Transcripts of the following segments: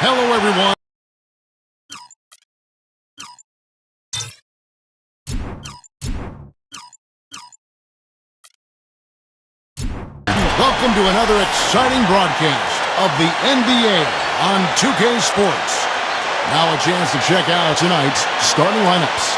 Hello, everyone. Welcome to another exciting broadcast of the NBA on 2K Sports. Now a chance to check out tonight's starting lineups.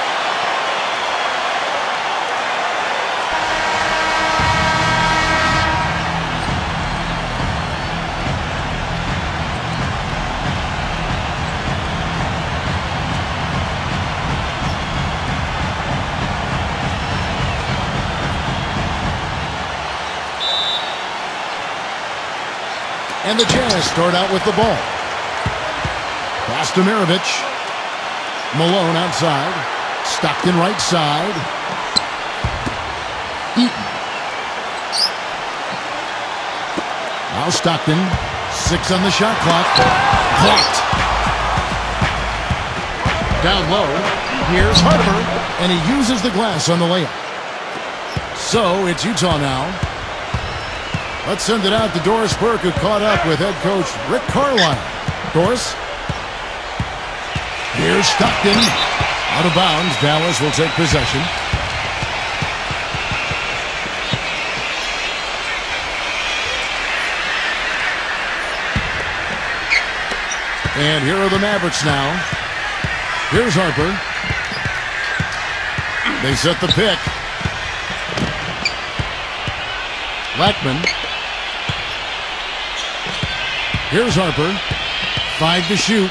And the Jazz start out with the ball. Pass to MAVERICKS. Malone outside. Stockton right side. Eaton. Now Stockton. 6 on the shot clock. Blocked. Down low. Here's Harper. And he uses the glass on the layup. So it's Utah now. Let's send it out to Doris Burke, who caught up with head coach Rick Carlisle. Doris. Here's Stockton. Out of bounds. Dallas will take possession. And here are the Mavericks now. Here's Harper. They set the pick. Blackman. Here's Harper. 5 to shoot.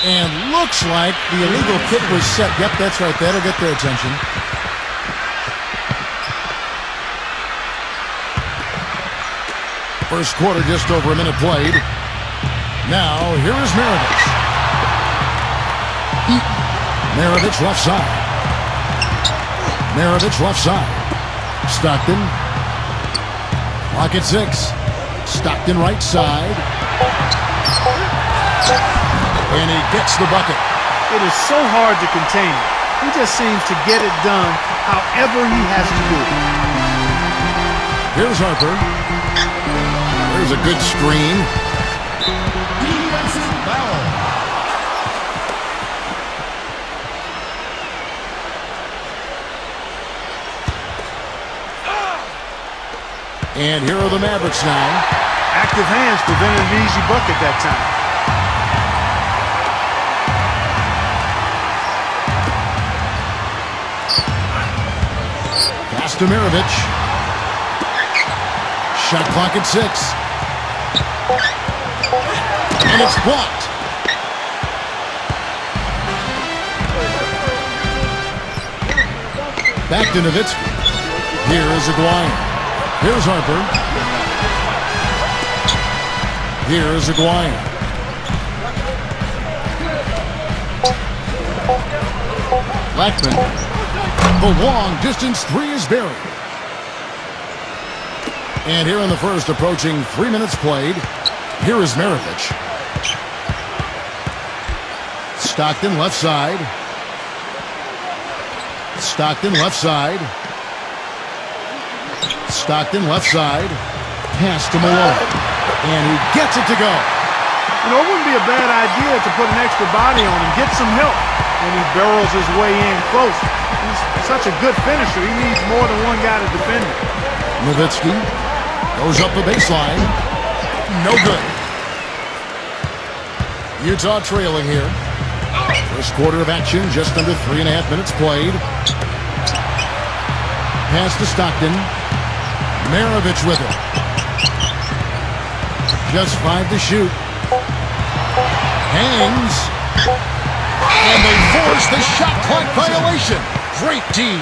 And looks like the illegal kick was set. Yep, that's right. That'll get their attention. First quarter, just over a minute played. Now, here is MAVERICKS. MAVERICKS left side. MAVERICKS left side. Stockton. Clock at 6. Stockton right side. And he gets the bucket. It is so hard to contain him. He just seems to get it done however he has to do it. Here's Harper. There's a good screen. Defensive foul. And here are the Mavericks now. Active hands prevented an easy bucket that time. Pass to MAVERICKS. Shot clock at 6. And it's blocked. Back to Nowitzki. Here is Aguirre. Here's Harper. Here's Aguirre. Blackman. The long distance 3 is buried. And here in the first, approaching 3 minutes played, here is MAVERICKS. Stockton left side. Stockton left side. Stockton left side. Pass to Malone. And he gets it to go. You know, it wouldn't be a bad idea to put an extra body on and get some help when he barrels his way in close. He's such a good finisher. He needs more than one guy to defend him. Nowitzki goes up the baseline. No good. Utah trailing here. First quarter of action, just under 3.5 minutes played. Pass to Stockton. MAVERICKS with it. Just 5 to shoot. Hangs. And they force the shot clock violation. Great team.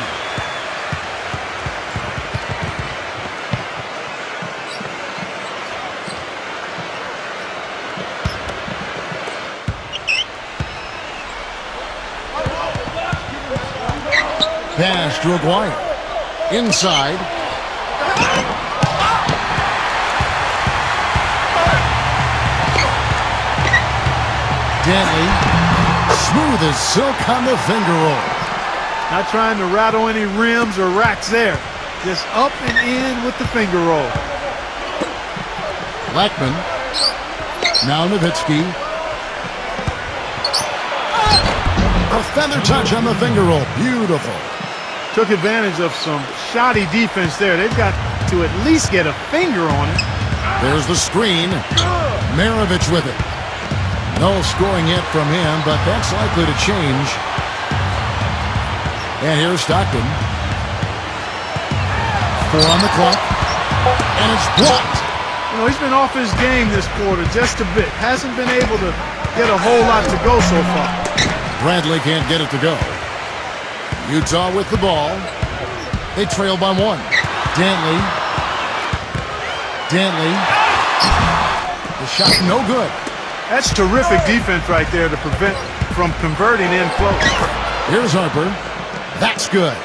Pass to Aguirre. Inside. Gently. Smooth as silk on the finger roll. Not trying to rattle any rims or racks there. Just up and in with the finger roll. Blackman. Now Nowitzki. A feather touch on the finger roll. Beautiful. Took advantage of some shoddy defense there. They've got to at least get a finger on it. There's the screen. Maravich with it. No scoring hit from him, but that's likely to change. And here's Stockton. 4 on the clock. And it's blocked. You know, he's been off his game this quarter just a bit. Hasn't been able to get a whole lot to go so far. Bradley can't get it to go. Utah with the ball. They trail by 1. Dantley. The shot no good. That's terrific defense right there to prevent from converting in close. Here's Harper. That's good.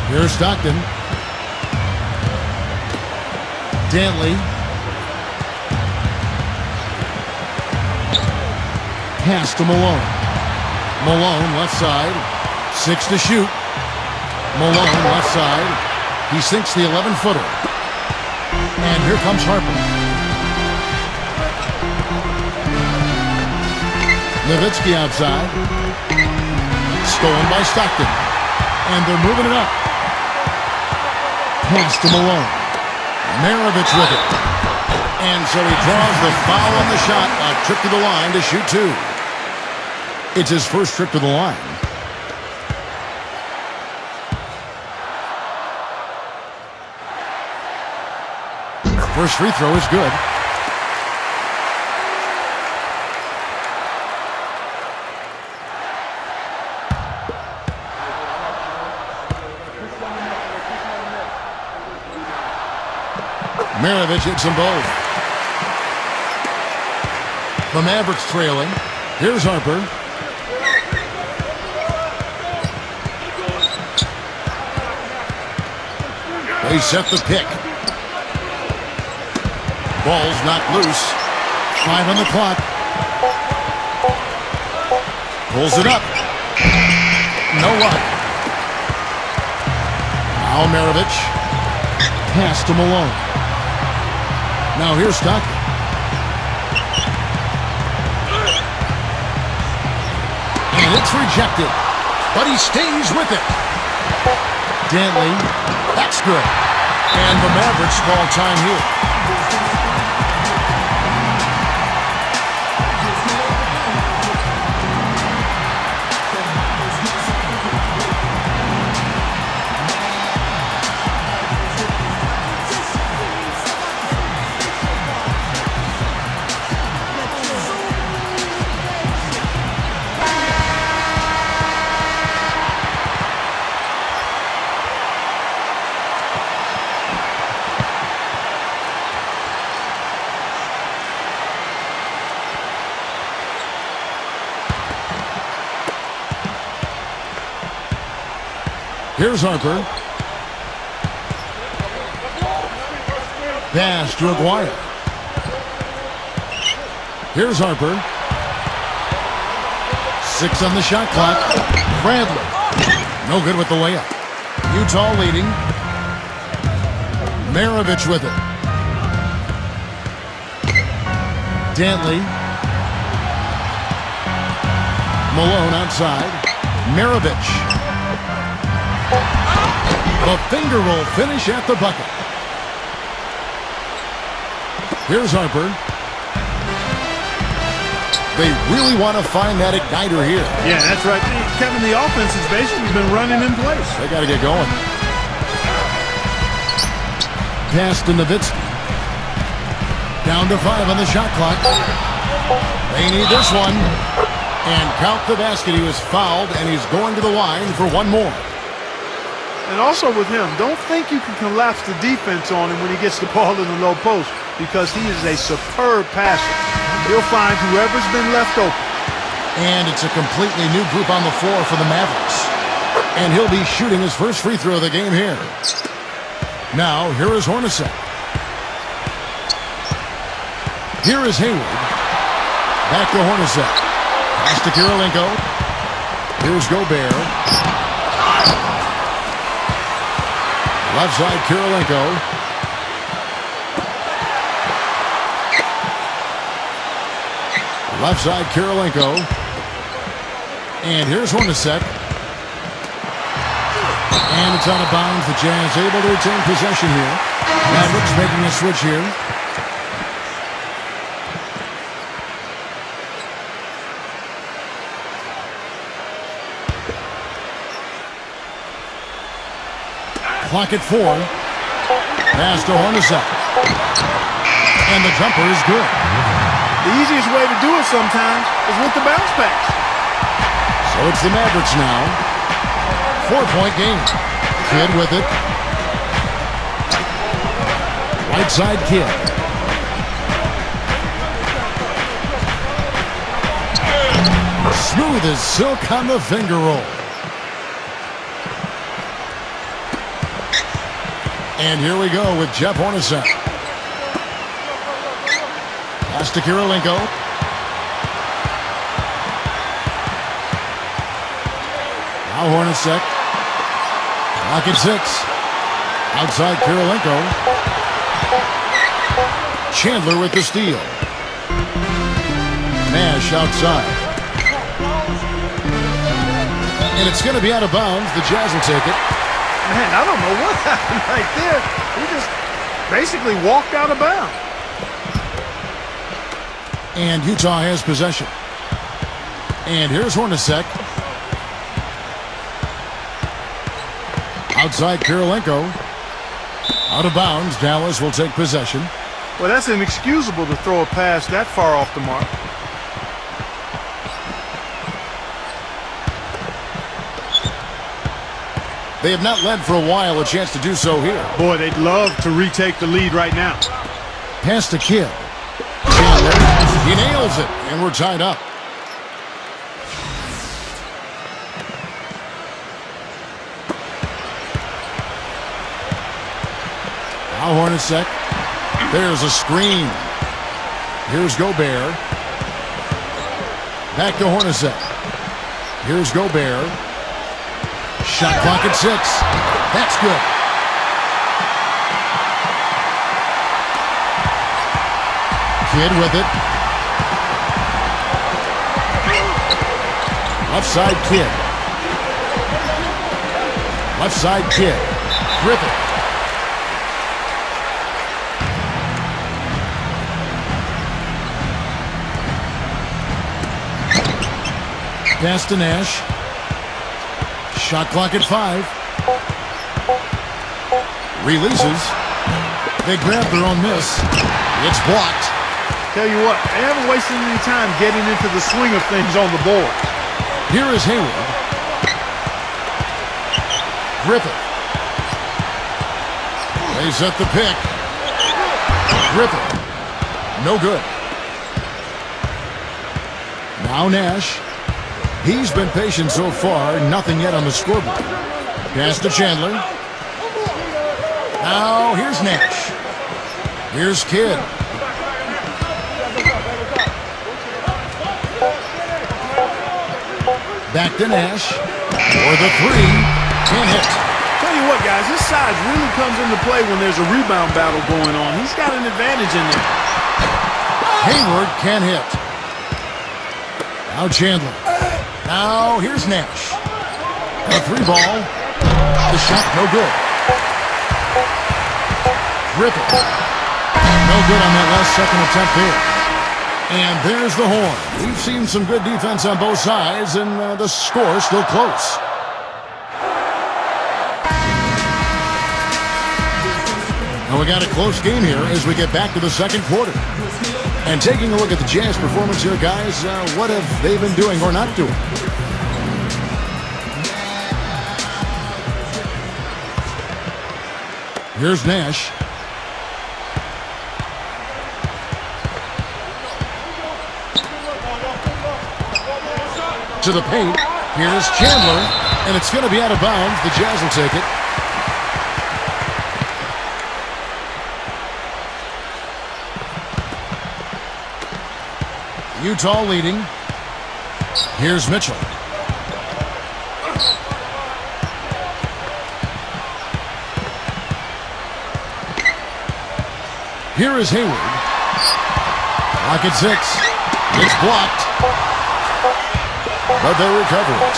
Here's Stockton. Dantley. Pass to Malone. Malone left side. 6 to shoot. Malone left side. He sinks the 11-footer. And here comes Harper. Nowitzki outside. Stolen by Stockton. And they're moving it up. Pass to Malone. Maravich with it. And so he draws the foul on the shot. A trip to the line to shoot 2. It's his first trip to the line. First free throw is good. Maravich hits them both. The Mavericks trailing. Here's Harper. They set the pick. Ball's not loose. 5 on the clock. Pulls it up. No luck. Now Maravich. Pass to Malone. Now here's Stockton. And it's rejected. But he stays with it. Dantley. That's good. And the Mavericks call time here. Here's Harper. Pass to Aguirre. Here's Harper. 6 on the shot clock. Bradley. No good with the layup. Utah leading. Maravich with it. Dantley. Malone outside. Maravich. The finger roll finish at the bucket. Here's Harper. They really want to find that igniter here. Yeah, that's right. Kevin, the offense has basically been running in place. They got to get going. Pass to Nowitzki. Down to 5 on the shot clock. They need this one. And count the basket. He was fouled, and he's going to the line for one more. And also with him, don't think you can collapse the defense on him when he gets the ball in the low post, because he is a superb passer. He'll find whoever's been left open. And it's a completely new group on the floor for the Mavericks. And he'll be shooting his first free throw of the game here. Now, here is Hornacek. Here is Hayward. Back to Hornacek. Pass to Kirilenko. Here's Gobert. Left side, Kirilenko. Left side, Kirilenko. And here's Hornacek. And it's out of bounds. The Jazz able to retain possession here. Mavericks making a switch here. Clock at 4. Pass to Hornacek. And the jumper is good. The easiest way to do it sometimes is with the bounce pass. So it's the Mavericks now. 4-point game. Kidd with it. Right side, Kidd. Smooth as silk on the finger roll. And here we go with Jeff Hornacek. Pass to Kirilenko. Now Hornacek. Clock at 6. Outside Kirilenko. Chandler with the steal. Nash outside. And it's going to be out of bounds. The Jazz will take it. Man, I don't know what happened right there. He just basically walked out of bounds. And Utah has possession. And here's Hornacek. Outside Kirilenko. Out of bounds. Dallas will take possession. Well, that's inexcusable to throw a pass that far off the mark. They have not led for a while. A chance to do so here. Boy, they'd love to retake the lead right now. Pass to Kidd. Chandler. He nails it. And we're tied up. Now Hornacek. There's a screen. Here's Gobert. Back to Hornacek. Here's Gobert. Shot clock at 6. That's good. Kidd with it. Left side Kidd. Left side Kidd. Griffin. Pass to Nash. Shot clock at 5. Releases. They grab their own miss. It's blocked. Tell you what, they haven't wasted any time getting into the swing of things on the board. Here is Hayward. Griffin. They set the pick. Griffin. No good. Now Nash. He's been patient so far. Nothing yet on the scoreboard. Pass to Chandler. Now here's Nash. Here's Kidd. Back to Nash. For the 3. Can't hit. Tell you what, guys, his size really comes into play when there's a rebound battle going on. He's got an advantage in there. Hayward can't hit. Now Chandler. Now here's Nash. A 3 ball. The shot no good. Griffin. No good on that last second attempt there. And there's the horn. We've seen some good defense on both sides, and the score still close. And we got a close game here as we get back to the second quarter. And taking a look at the Jazz performance here, guys, what have they been doing or not doing? Here's Nash. To the paint. Here's Chandler. And it's going to be out of bounds. The Jazz will take it. Utah leading. Here's Mitchell. Here is Hayward. Clock at 6. It's blocked. But they recover it.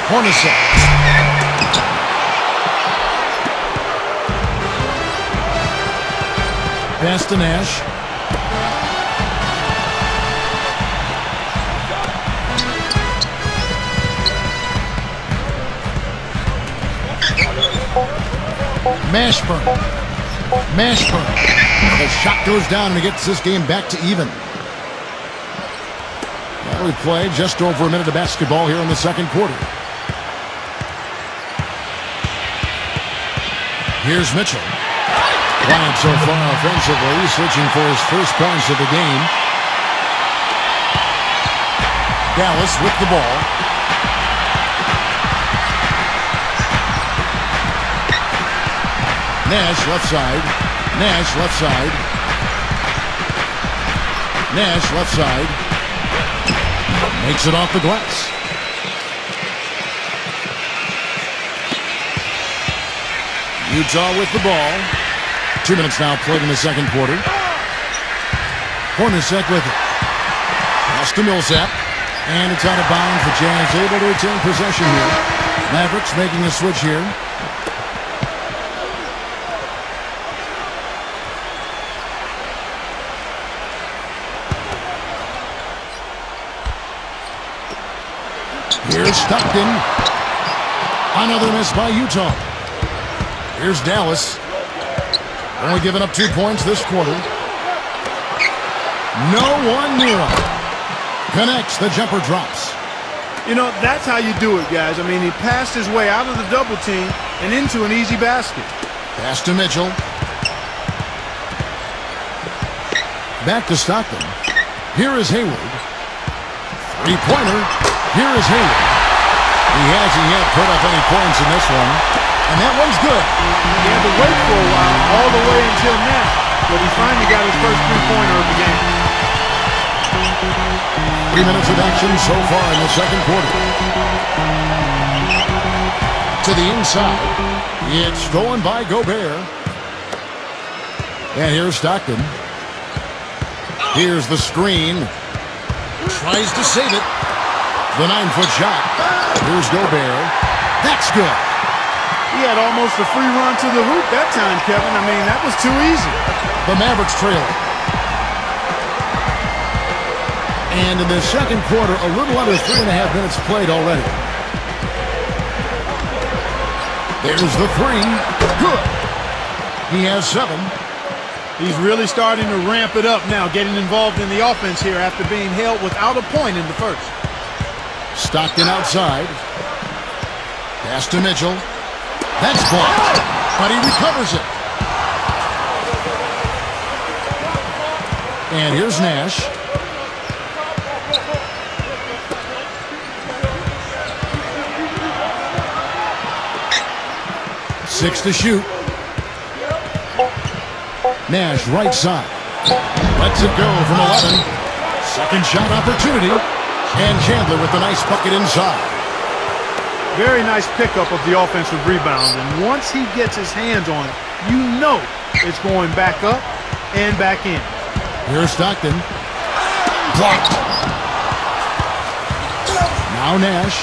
Hornacek. Pass to Nash. Mashburn. The shot goes down and it gets this game back to even. Well, we played just over a minute of basketball here in the second quarter. Here's Mitchell. Quiet so far offensively, searching for his first points of the game. Dallas with the ball. Nash left side. Nash left side. Nash left side. Makes it off the glass. Utah with the ball. 2 minutes now played in the second quarter. Hornacek with it. Pass to Millsap. And it's out of bounds. The Jazz able to retain possession here. Mavericks making a switch here. Here's Stockton. Another miss by Utah. Here's Dallas. Only giving up 2 points this quarter. No one near him. Connects. The jumper drops. You know, that's how you do it, guys. I mean, he passed his way out of the double team and into an easy basket. Pass to Mitchell. Back to Stockton. Here is Hayward. Three-pointer. Here is Hayward. He hasn't yet put up any points in this one. And that one's good. He had to wait for a while, all the way until now. But he finally got his first three-pointer of the game. 3 minutes of action so far in the second quarter. To the inside. It's stolen by Gobert. And here's Stockton. Here's the screen. Tries to save it. The 9-foot shot. Here's Gobert. That's good. He had almost a free run to the hoop that time, Kevin. I mean, that was too easy. The Mavericks trailing. And in the second quarter, a little under 3.5 minutes played already. There's the three. Good. He has 7. He's really starting to ramp it up now, getting involved in the offense here after being held without a point in the first. Stockton outside. Pass to Mitchell. That's blocked, but he recovers it. And here's Nash. Six to shoot. Nash right side. Lets it go from 11. Second shot opportunity. And Chandler with the nice bucket inside. Very nice pickup of the offensive rebound. And once he gets his hands on it, you know it's going back up and back in. Here's Stockton. Blocked. Now Nash.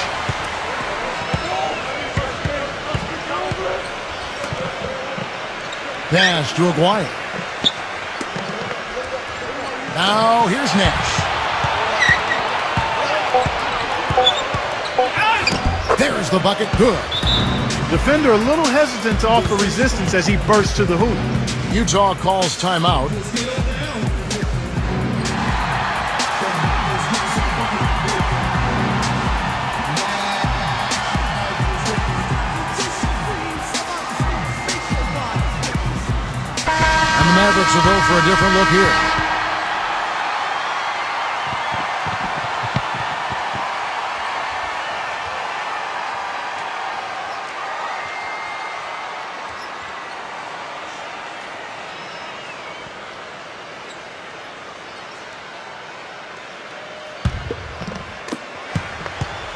Pass to Aguirre. Now here's Nash. There's the bucket. Good. Defender a little hesitant to offer resistance as he bursts to the hoop. Utah calls timeout. And the Mavericks will go for a different look here.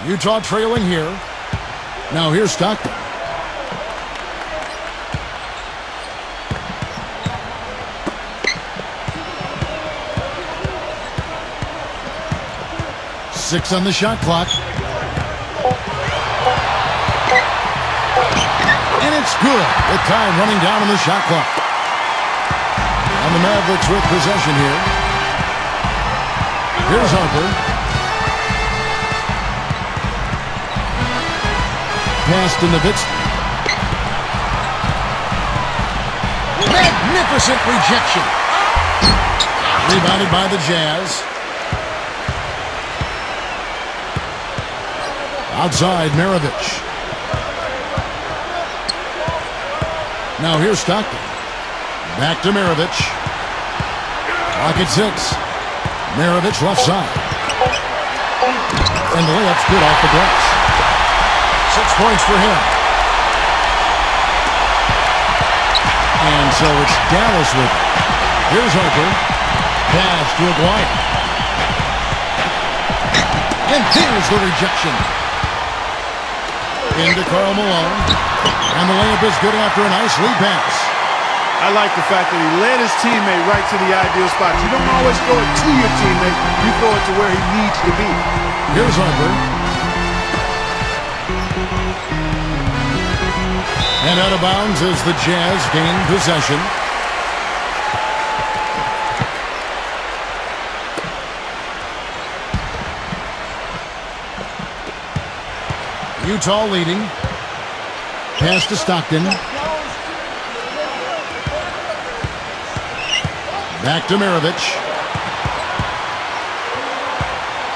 Utah trailing here. Now here's Stockton. 6 on the shot clock. And it's good with time running down on the shot clock. And the Mavericks with possession here. Here's Harper. Pass to Nowitzki. Magnificent rejection. Rebounded by the Jazz. Outside, Maravich. Now here's Stockton. Back to Maravich. Clock at 6. Maravich left side. And the layup's good off the glass. 6 points for him. And so it's Dallas with it. Here's Harper. Pass to Aguirre. And here's the rejection. Into Karl Malone. And the layup is good after a nice lead pass. I like the fact that he led his teammate right to the ideal spot. You don't always throw it to your teammate. You throw it to where he needs to be. Here's Harper. And out of bounds as the Jazz gain possession. Utah leading. Pass to Stockton. Back to Maravich.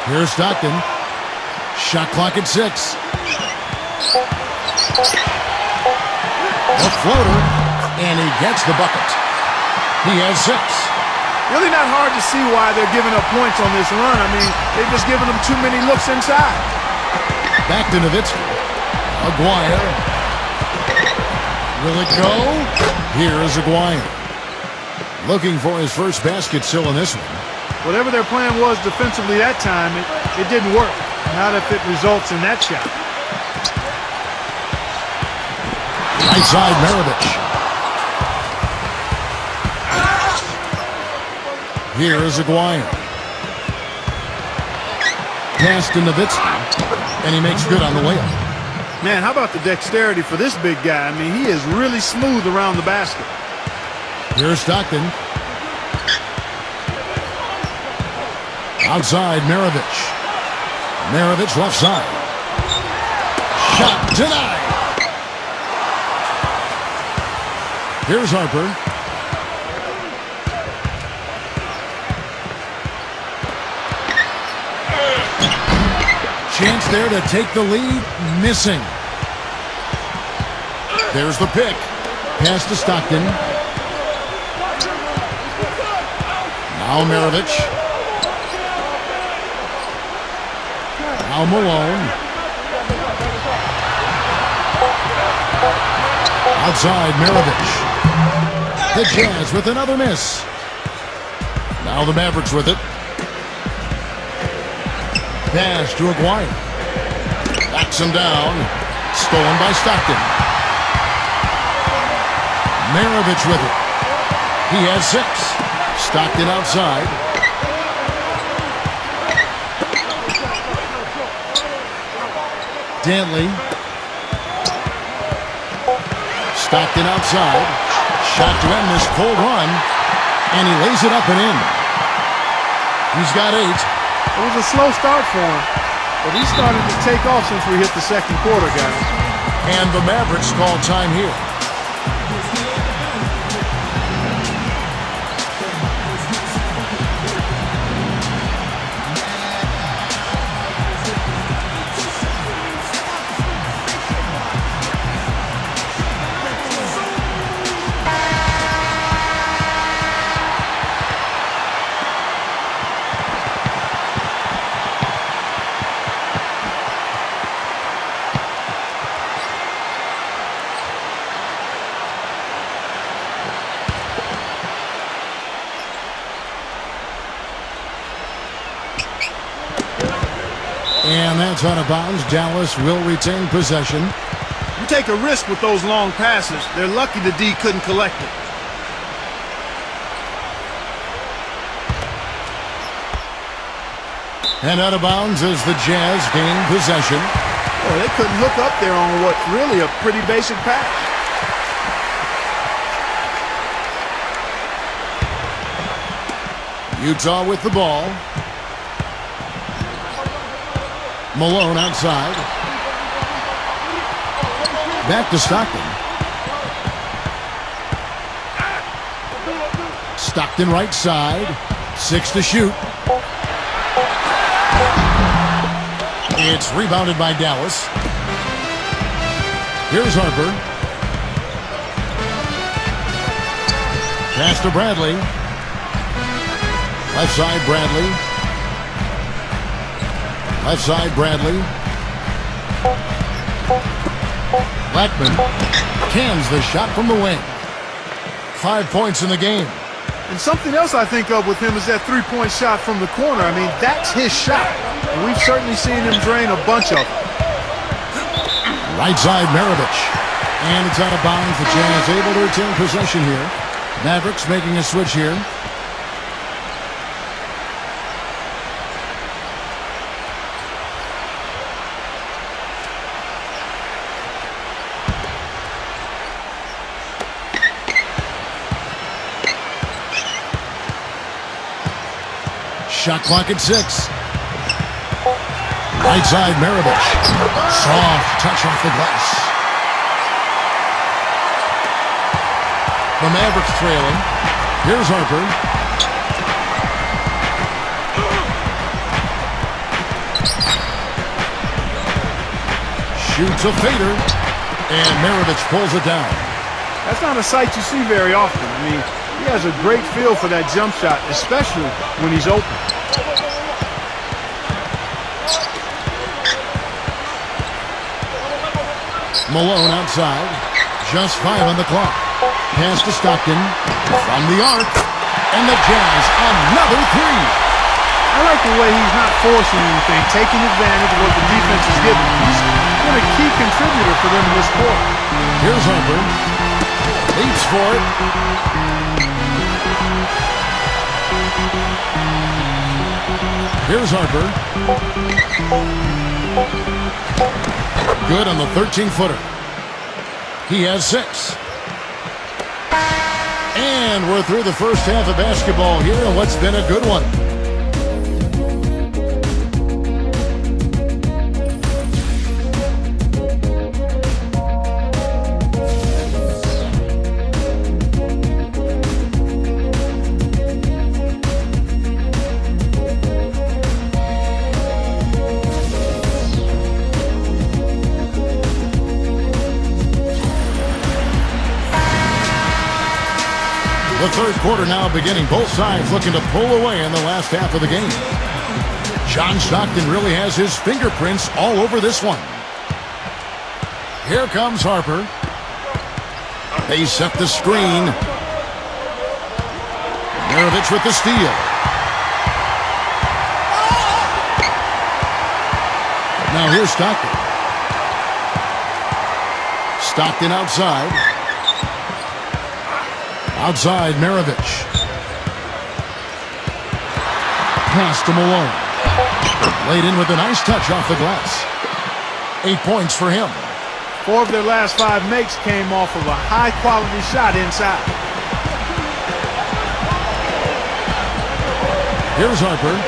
Here's Stockton. Shot clock at 6. A floater, and he gets the bucket. He has 6. Really not hard to see why they're giving up points on this run. I mean, they've just given them too many looks inside. Back to Nowitzki. Aguirre. Will it go? Here's Aguirre. Looking for his first basket still in this one. Whatever their plan was defensively that time, it didn't work. Not if it results in that shot. Right side, Maravich. Here's Aguirre. Pass to Nowitzki. And he makes good on the layup. Man, how about the dexterity for this big guy? I mean, he is really smooth around the basket. Here's Stockton. Outside, Maravich. Maravich left side. Shot denied. Here's Harper. Chance there to take the lead. Missing. There's the pick. Pass to Stockton. Now Maravich. Now Malone. Outside, Maravich. The Jazz with another miss. Now the Mavericks with it. Pass to Aguirre. Backs him down. Stolen by Stockton. Maravich with it. He has 6. Stockton outside. Dantley. Stockton outside. Shot to end this cold run. And he lays it up and in. He's got 8. It was a slow start for him, but he's starting to take off since we hit the second quarter, guys. And the Mavericks call time here. And that's out of bounds. Dallas will retain possession. You take a risk with those long passes. They're lucky the D couldn't collect it. And out of bounds as the Jazz gain possession. Well, they couldn't hook up there on what's really a pretty basic pass. Utah with the ball. Malone outside. Back to Stockton. Stockton right side. 6 to shoot. It's rebounded by Dallas. Here's Harper. Pass to Bradley. Left side, Bradley. Left side, Bradley. Blackman cans the shot from the wing. 5 points in the game. And something else I think of with him is that three-point shot from the corner. I mean, that's his shot. And we've certainly seen him drain a bunch of them. Right side, Maravich. And it's out of bounds. The Jazz able to retain possession here. Mavericks making a switch here. Shot clock at 6. Right side, Maravich. Soft touch off the glass. The Mavericks trailing. Here's Harper. Shoots a fader. And Maravich pulls it down. That's not a sight you see very often. I mean, he has a great feel for that jump shot, especially when he's open. Malone outside. Just 5 on the clock. Pass to Stockton. From the arc. And the Jazz another 3. I like the way he's not forcing anything, taking advantage of what the defense is giving. He's been a key contributor for them in this quarter. Here's Harper. Leaps for it. Here's Harper. Good on the 13-footer. He has 6. And we're through the first half of basketball here, and what's been a good one. The third quarter now beginning. Both sides looking to pull away in the last half of the game. John Stockton really has his fingerprints all over this one. Here comes Harper. They set the screen. Maravich with the steal. Now here's Stockton. Stockton outside. Outside, Maravich. Pass to Malone. Laid in with a nice touch off the glass. 8 points for him. 4 of their last 5 makes came off of a high-quality shot inside. Here's Harper.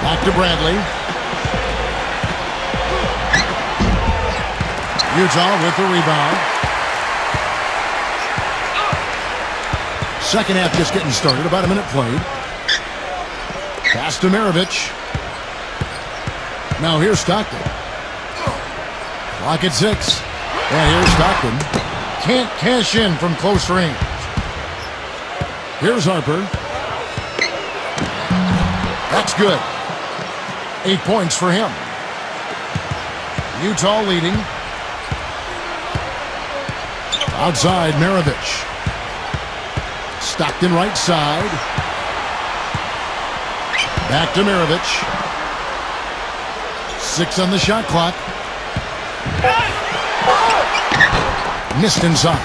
Back to Bradley. Utah with the rebound. Second half just getting started. About a minute played. Pass to Maravich. Now here's Stockton. Clock at 6. And here's Stockton. Can't cash in from close range. Here's Harper. That's good. 8 points for him. Utah leading. Outside, Maravich. Stockton right side. Back to Maravich. 6 on the shot clock. Missed inside.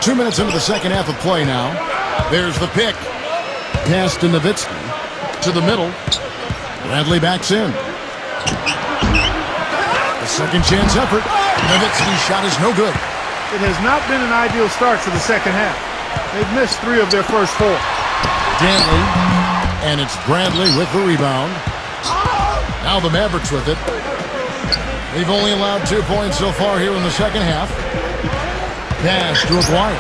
2 2 minutes into the second half of play now. There's the pick. Pass to Nowitzki. To the middle. Bradley backs in. The second chance effort. Nowitzki's shot is no good. It has not been an ideal start to the second half. They've missed 3 of their first 4. Dantley. And it's Bradley with the rebound. Now the Mavericks with it. They've only allowed 2 points so far here in the second half. Pass to Aguirre.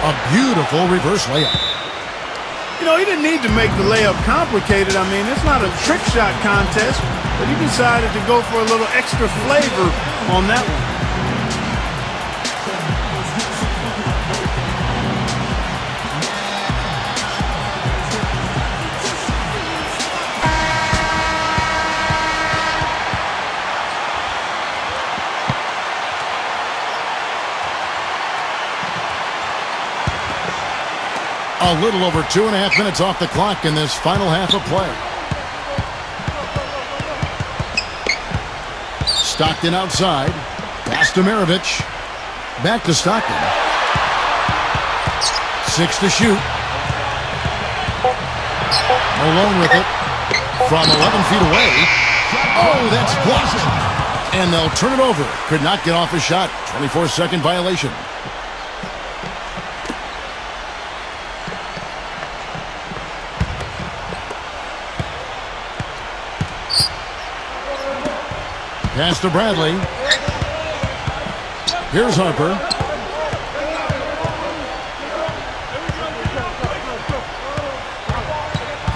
A beautiful reverse layup. You know, he didn't need to make the layup complicated. I mean, it's not a trick shot contest, but he decided to go for a little extra flavor on that one. A little over 2.5 minutes off the clock in this final half of play. Stockton outside. Pass to Maravich. Back to Stockton. 6 to shoot. Alone with it. From 11 feet away. Oh, that's blocked. And they'll turn it over. Could not get off a shot. 24-second violation. Pass to Bradley. Here's Harper.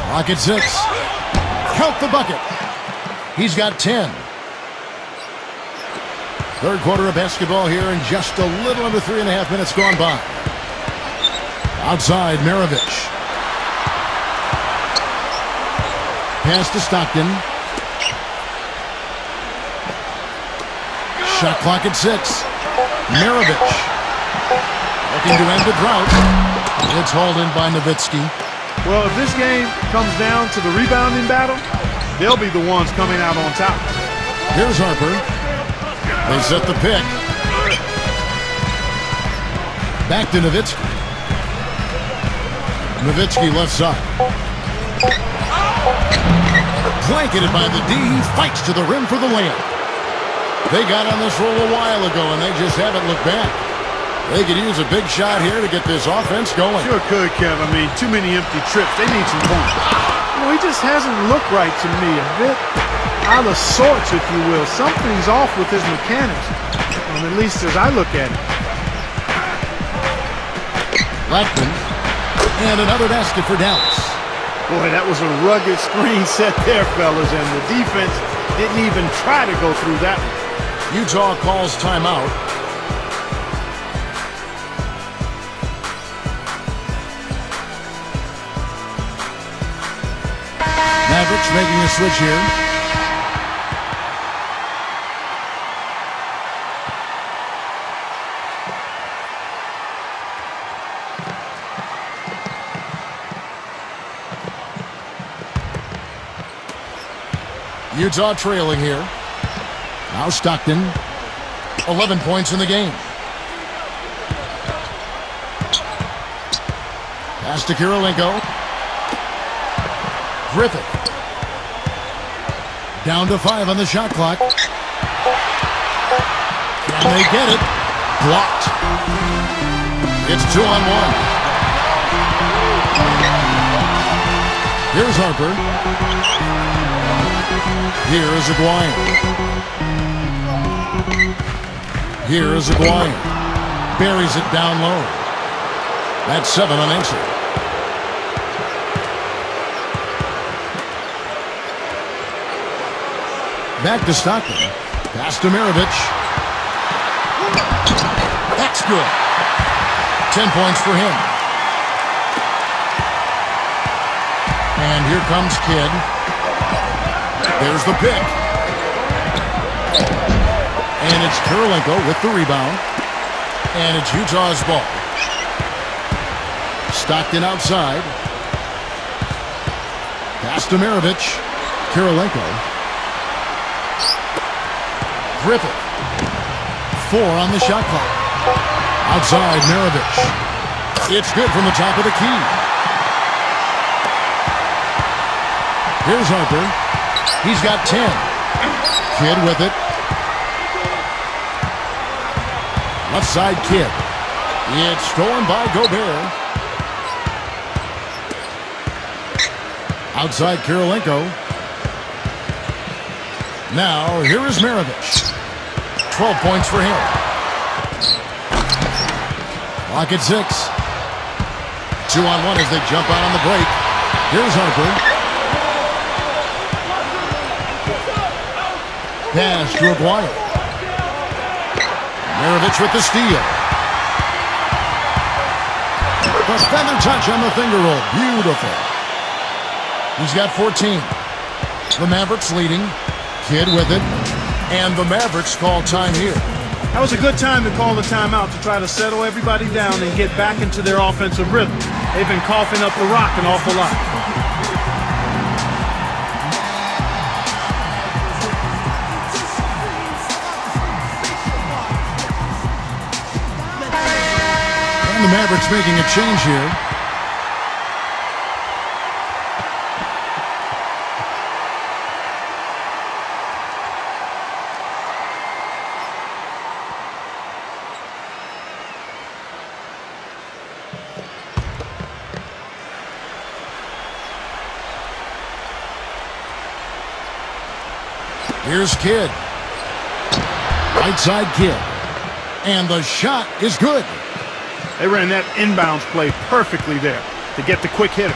Clock at 6. Count the bucket. He's got 10. Third quarter of basketball here, and just a little under 3.5 minutes gone by. Outside, Maravich. Pass to Stockton. Shot clock at 6. Maravich looking to end the drought. It's hauled in by Nowitzki. Well, if this game comes down to the rebounding battle, they'll be the ones coming out on top. Here's Harper. They set the pick. Back to Nowitzki. Nowitzki left side. Blanketed by the D. He fights to the rim for the layup. They got on this roll a while ago, and they just haven't looked back. They could use a big shot here to get this offense going. Sure could, Kev. I mean, too many empty trips. They need some points. You know, he just hasn't looked right to me. A bit out of sorts, if you will. Something's off with his mechanics, at least as I look at it. Blackman. And another basket for Dallas. Boy, that was a rugged screen set there, fellas, and the defense didn't even try to go through that one. Utah calls timeout. Mavericks making a switch here. Utah trailing here. Now Stockton. 11 points in the game. Pass to Kirilenko. Griffith. Down to 5 on the shot clock. Can they get it? Blocked. It's 2-on-1. Here's Harper. Here is Aguirre. Here is Aguirre. Buries it down low. That's 7 unanswered. Back to Stockton. Pass to Maravich. That's good. 10 points for him. And here comes Kidd. There's the pick. And it's Kirilenko with the rebound. And it's Utah's ball. Stockton outside. Pass to Maravich. Kirilenko. Griffith. 4 on the shot clock. Outside, MAVERICKS. It's good from the top of the key. Here's Harper. He's got 10. Kidd with it. Left side, Kidd. It's stolen by Gobert. Outside, Kirilenko. Now, here is MAVERICKS. 12 points for him. Clock at 6. 2-on-1 as they jump out on the break. Here's Harper. Pass to Aguirre. MAVERICKS with the steal. The feather touch on the finger roll. Beautiful. He's got 14. The Mavericks leading. Kidd with it. And the Mavericks call time here. That was a good time to call the timeout to try to settle everybody down and get back into their offensive rhythm. They've been coughing up the rock an awful lot. And the Mavericks making a change here. Here's Kidd. Right side, Kidd. And the shot is good. They ran that inbounds play perfectly there to get the quick hitter.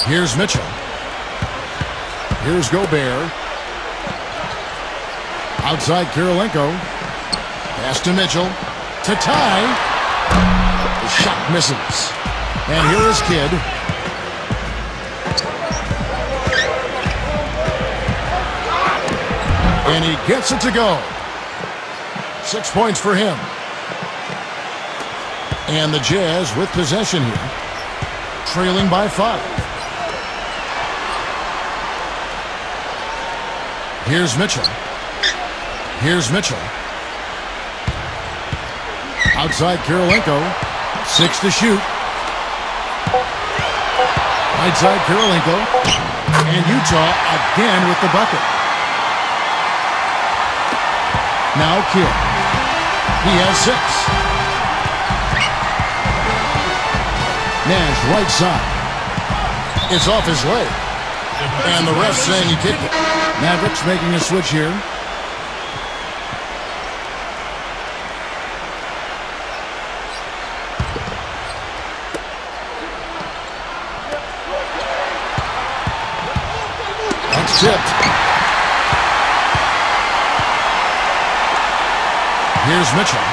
Here's Mitchell. Here's Gobert. Outside, Kirilenko. Pass to Mitchell. To tie. The shot misses. And here is Kidd. And he gets it to go. 6 points for him. And the Jazz with possession here. Trailing by 5. Here's Mitchell. Here's Mitchell. Outside, Kirilenko. 6 to shoot. Right side, Kirilenko. And Utah again with the bucket. Now Kidd. He has 6. Nash right side. It's off his leg. And the ref saying he kicked it. Mavericks making a switch here. That's tipped. Here's Mitchell.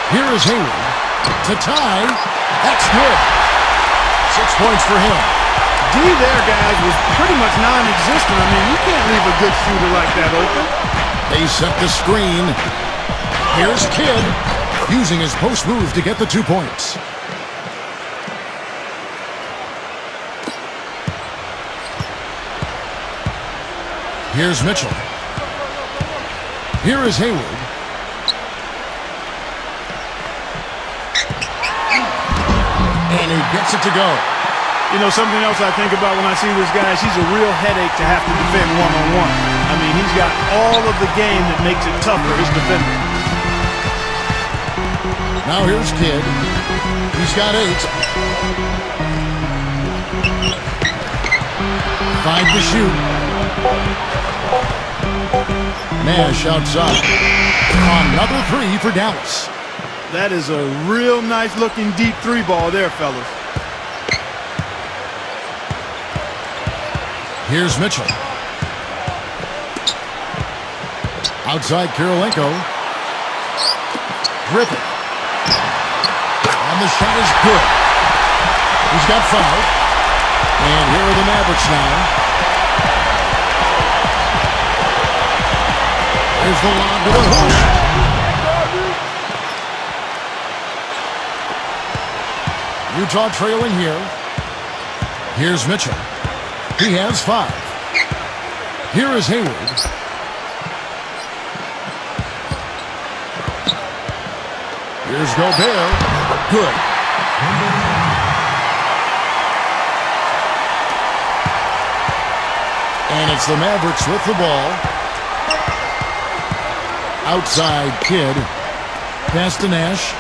Here is Hayward. To tie. That's good. 6 points for him. D there, guys, was pretty much non-existent. I mean, you can't leave a good shooter like that open. They set the screen. Here's Kidd. Using his post move to get the 2 points. Here's Mitchell. Here is Hayward. And he gets it to go. You know, something else I think about when I see this guy is he's a real headache to have to defend one-on-one. I mean, he's got all of the game that makes it tough for his defender. Now here's Kidd. He's got 8. 5 to shoot. Nash outside. Another 3 for Dallas. That is a real nice-looking deep 3 ball there, fellas. Here's Mitchell. Outside, Kirilenko. Griffin. And the shot is good. He's got 5. And here are the Mavericks now. There's the lob to the hoop. Utah trailing here. Here's Mitchell. He has 5. Here is Hayward. Here's Gobert. Good. And it's the Mavericks with the ball. Outside Kidd. Pass to Nash.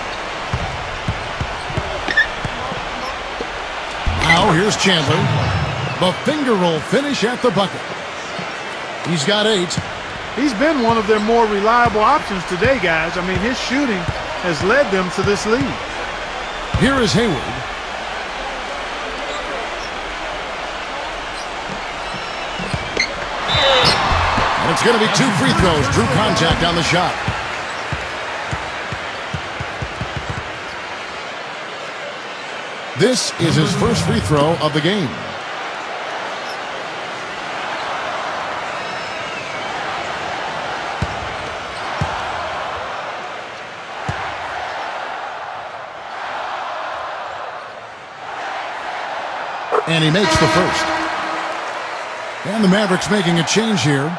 Now here's Chandler. The finger roll finish at the bucket. He's got 8. He's been one of their more reliable options today, guys. I mean, his shooting has led them to this lead. Here is Hayward. And it's going to be 2 free throws. Drew contact on the shot. This is his first free throw of the game. And he makes the first. And the Mavericks making a change here.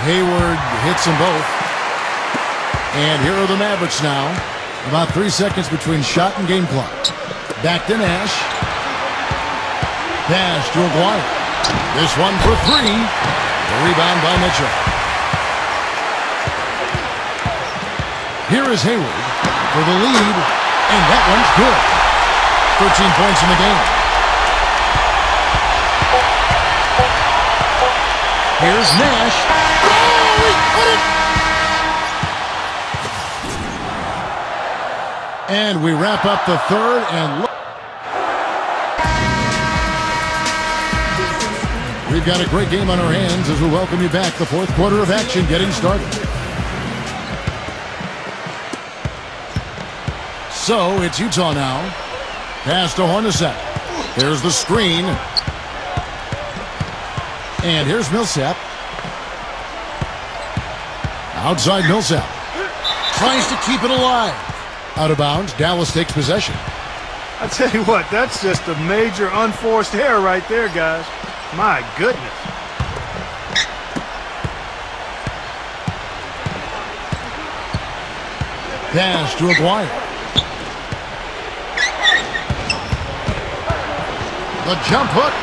Hayward hits them both. And here are the Mavericks now. About 3 seconds between shot and game clock. Back to Nash. Pass to Aguirre. This one for 3. The rebound by Mitchell. Here is Hayward for the lead. And that one's good. 13 points in the game. Here's Nash. Oh, he put it! And we wrap up the third and look. We've got a great game on our hands as we welcome you back. The fourth quarter of action getting started. So it's Utah now. Pass to Hornacek. There's the screen. And here's Millsap. Outside Millsap. Tries to keep it alive. Out of bounds. Dallas takes possession. I tell you what, that's just a major unforced error right there, guys. My goodness. Pass to Aguirre. The jump hook.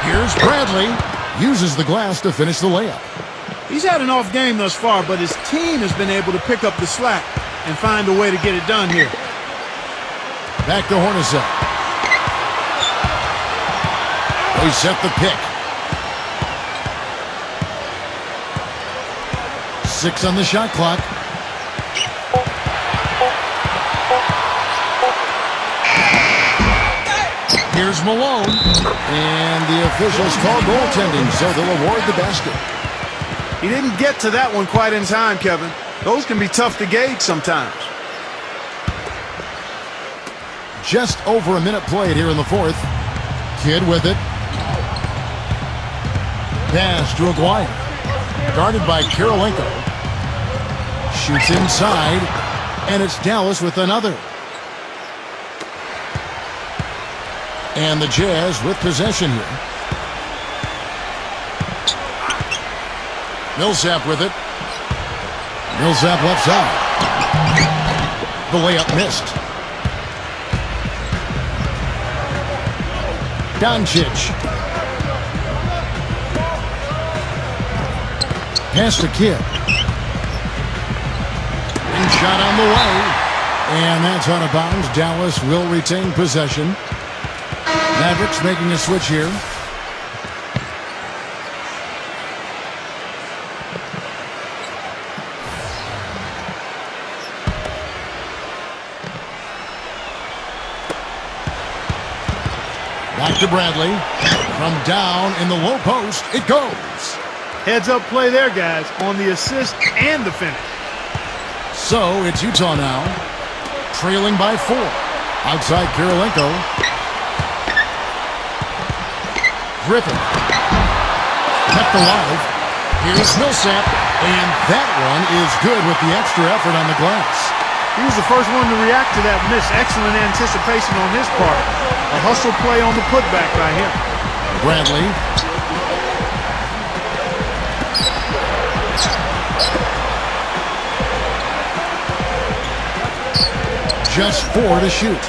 Here's Bradley. Uses the glass to finish the layup. He's had an off game thus far, but his team has been able to pick up the slack and find a way to get it done here. Back to Hornacek. They set the pick. 6 on the shot clock. Here's Malone. And the officials call goaltending, so they'll award the basket. He didn't get to that one quite in time, Kevin. Those can be tough to gauge sometimes. Just over a minute played here in the fourth. Kidd with it. Pass to Aguirre. Guarded by Kirilenko. Shoots inside. And it's Dallas with another. And the Jazz with possession here. Millsap with it. Millsap left side. The layup missed. Doncic. Pass to Kidd. And shot on the way. And that's out of bounds. Dallas will retain possession. Mavericks making a switch here. Back to Bradley. From down in the low post, it goes. Heads up play there, guys, on the assist and the finish. So it's Utah now, trailing by 4. Outside Kirilenko. Griffin. Kept alive. Here's Millsap, and that one is good with the extra effort on the glass. He was the first one to react to that miss. Excellent anticipation on his part. A hustle play on the putback by him. Bradley. Just 4 to shoot.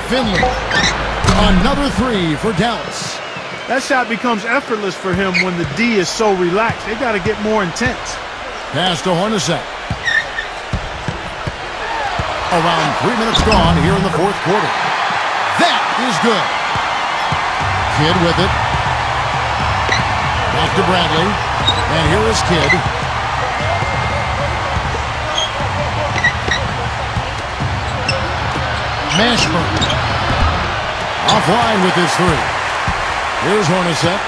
Finley. Another 3 for Dallas. That shot becomes effortless for him when the D is so relaxed. They got to get more intense. Pass to Hornacek. Around 3 minutes gone here in the fourth quarter. That is good. Kidd with it. Back to Bradley. And here is Kidd. Mashburn. Offline with his 3. Here's Hornacek.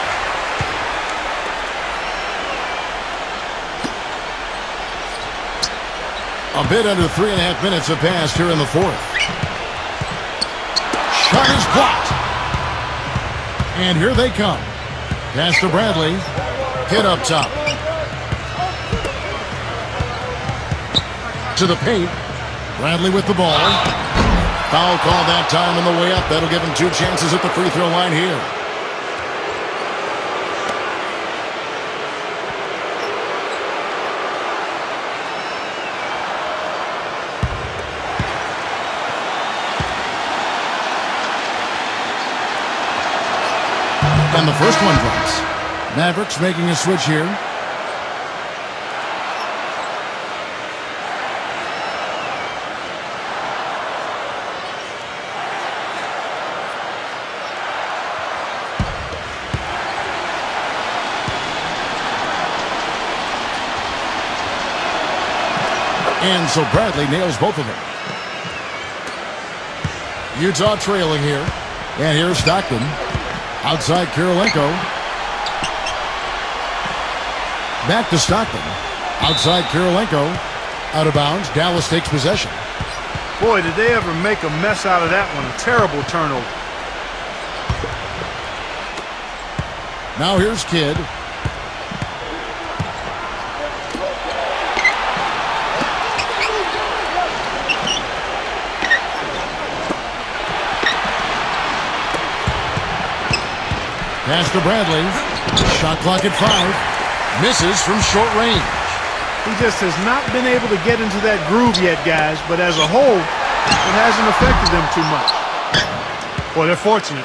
A bit under 3.5 minutes have passed here in the fourth. Shot is blocked. And here they come. Pass to Bradley. Hit up top. To the paint. Bradley with the ball. Foul call that time on the way up. That'll give him 2 chances at the free throw line here. And the first one drops. Mavericks making a switch here. And so Bradley nails both of them. Utah trailing here. And here's Stockton. Outside Kirilenko. Back to Stockton. Outside Kirilenko. Out of bounds. Dallas takes possession. Boy, did they ever make a mess out of that one. A terrible turnover. Now here's Kidd. Pass to Bradley. Shot clock at 5. Misses from short range. He just has not been able to get into that groove yet, guys. But as a whole, it hasn't affected them too much. Boy, they're fortunate.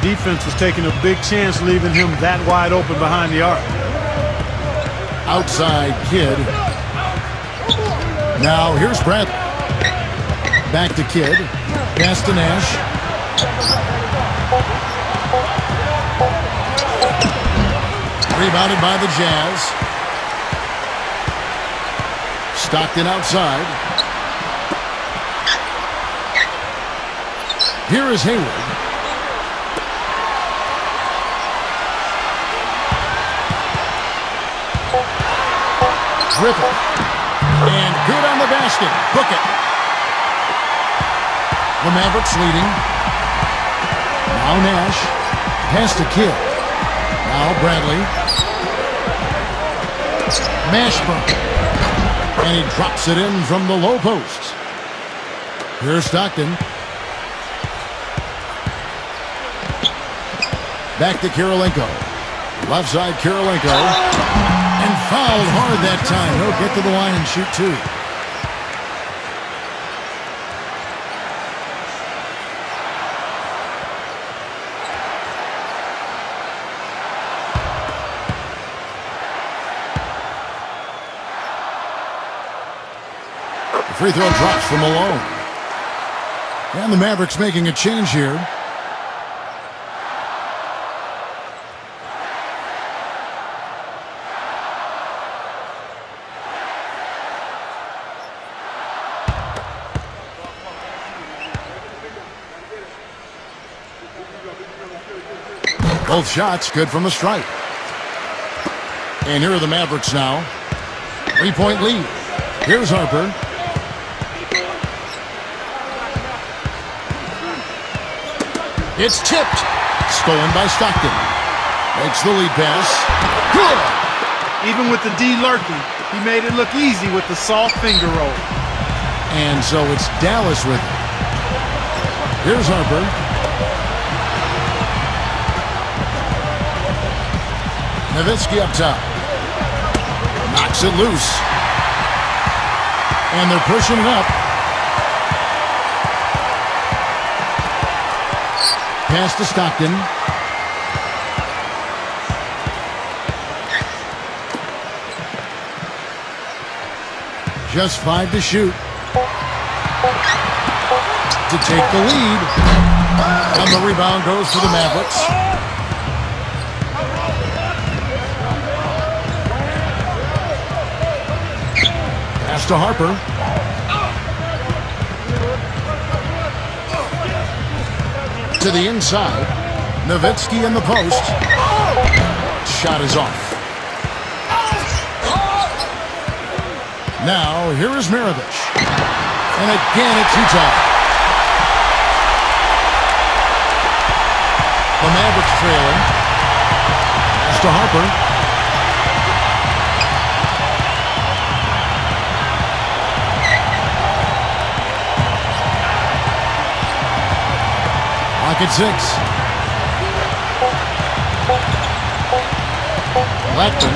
The defense was taking a big chance leaving him that wide open behind the arc. Outside Kidd. Now here's Bradley. Back to Kidd. Pass to Nash. Rebounded by the Jazz. Stockton outside. Here is Hayward. Triple. And good on the basket. Book it. The Mavericks leading. Now Nash. Pass to Kidd. Now Bradley. Mashburn. And he drops it in from the low post. Here's Stockton. Back to Kirilenko. Left side Kirilenko. And fouled hard that time. He'll get to the line and shoot 2. Free throw drops from Malone. And the Mavericks making a change here. Both shots good from the stripe. And here are the Mavericks now. 3-point lead. Here's Harper. It's tipped. Stolen by Stockton. Makes the lead pass. Good. Even with the D lurking, he made it look easy with the soft finger roll. And so it's Dallas with it. Here's Harper. Nowitzki up top. Knocks it loose. And they're pushing it up. Pass to Stockton. Just 5 to shoot. To take the lead. And the rebound goes to the Mavericks. Pass to Harper. To the inside. Nowitzki in the post. Shot is off. Now, here is Maravich. And again, it's Utah. The Mavericks trailing. Pass to Harper. Lock at 6. Blackman.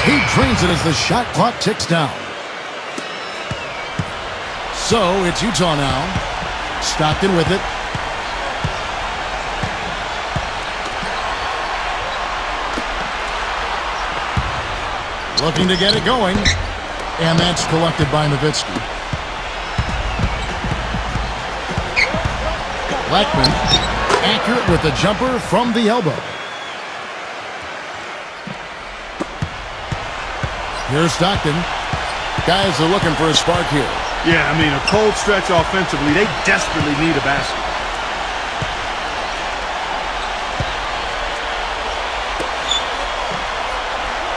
He drains it as the shot clock ticks down. So it's Utah now. Stockton with it. Looking to get it going. And that's collected by Nowitzki. Blackman accurate with the jumper from the elbow. Here's Stockton. Guys are looking for a spark here. Yeah, I mean, a cold stretch offensively. They desperately need a basket.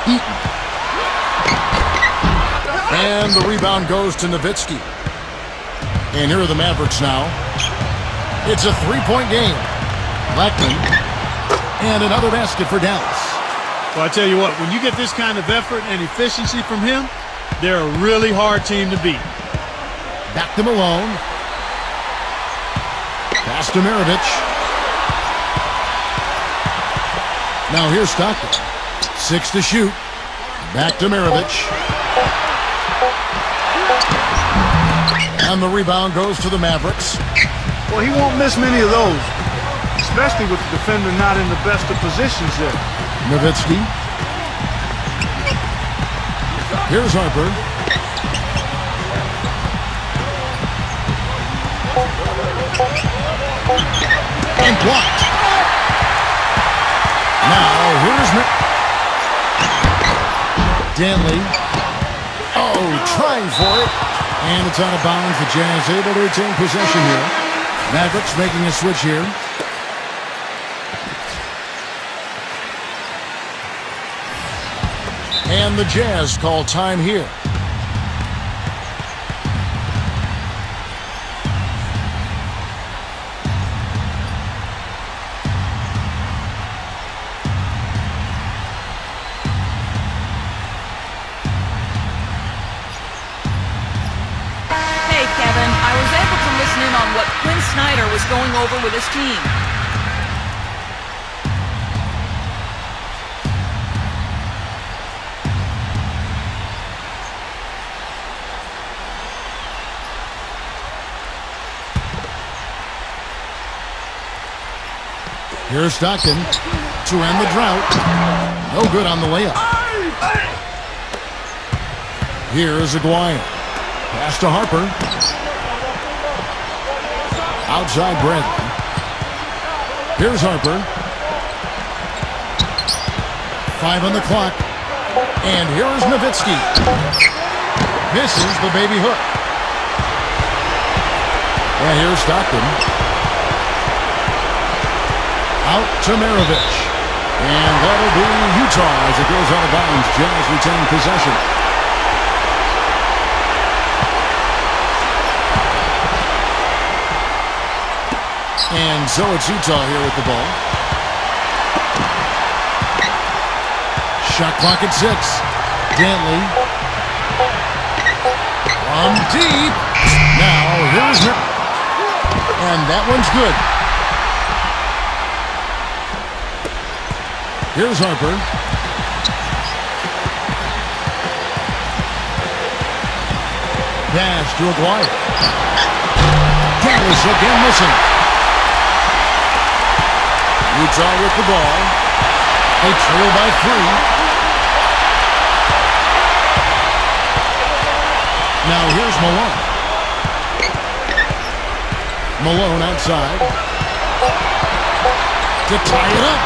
Eaton. And the rebound goes to Nowitzki. And here are the Mavericks now. It's a 3-point game. Blackman. And another basket for Dallas. Well, I tell you what, when you get this kind of effort and efficiency from him, they're a really hard team to beat. Back to Malone. Pass to Maravich. Now here's Stockton. 6 to shoot. Back to Maravich. And the rebound goes to the Mavericks. Well, he won't miss many of those, especially with the defender not in the best of positions there. Nowitzki. Here's Harper. And blocked. Now, here's Danley. Oh, trying for it. And it's out of bounds. The Jazz able to retain possession here. Mavericks making a switch here. And the Jazz call time here. Was going over with his team. Here's Stockton to end the drought. No good on the layup. Here's Aguirre. Pass to Harper. Outside Bradley. Here's Harper. 5 on the clock. And here is Nowitzki. Misses the baby hook. And here's Stockton. Out to Maravich. And that'll be Utah as it goes out of bounds. Jazz retain possession. And so it's Utah here with the ball. Shot clock at 6. Dantley. From deep. Now, here's Rip. And that one's good. Here's Harper. Pass to Aguirre. Dallas again missing. Utah with the ball. They trail by 3. Now here's Malone. Malone outside. To tie it up.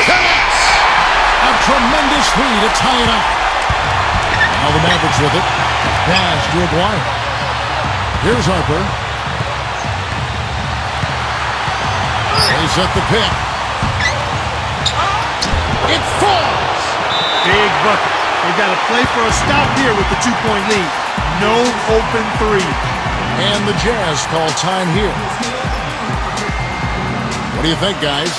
Connects! A tremendous 3 to tie it up. Now the Mavericks with it. Pass to Aguirre. Here's Harper. They set the pick. It falls! Big bucket. They've got to play for a stop here with the 2-point lead. No open 3. And the Jazz call time here. What do you think, guys?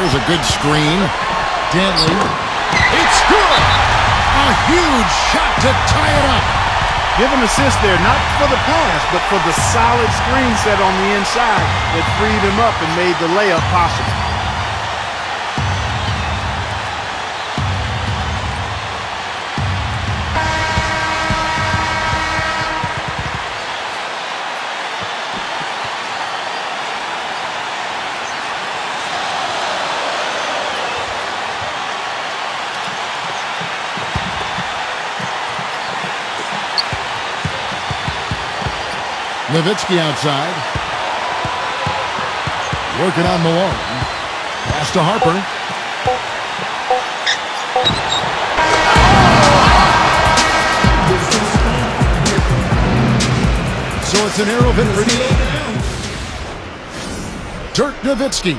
There's a good screen. Dantley. It's good! A huge shot to tie it up. Give an assist there, not for the pass, but for the solid screen set on the inside that freed him up and made the layup possible. Nowitzki outside. Working on Malone. Pass to Harper. So it's an arrow hit for Dirk Nowitzki.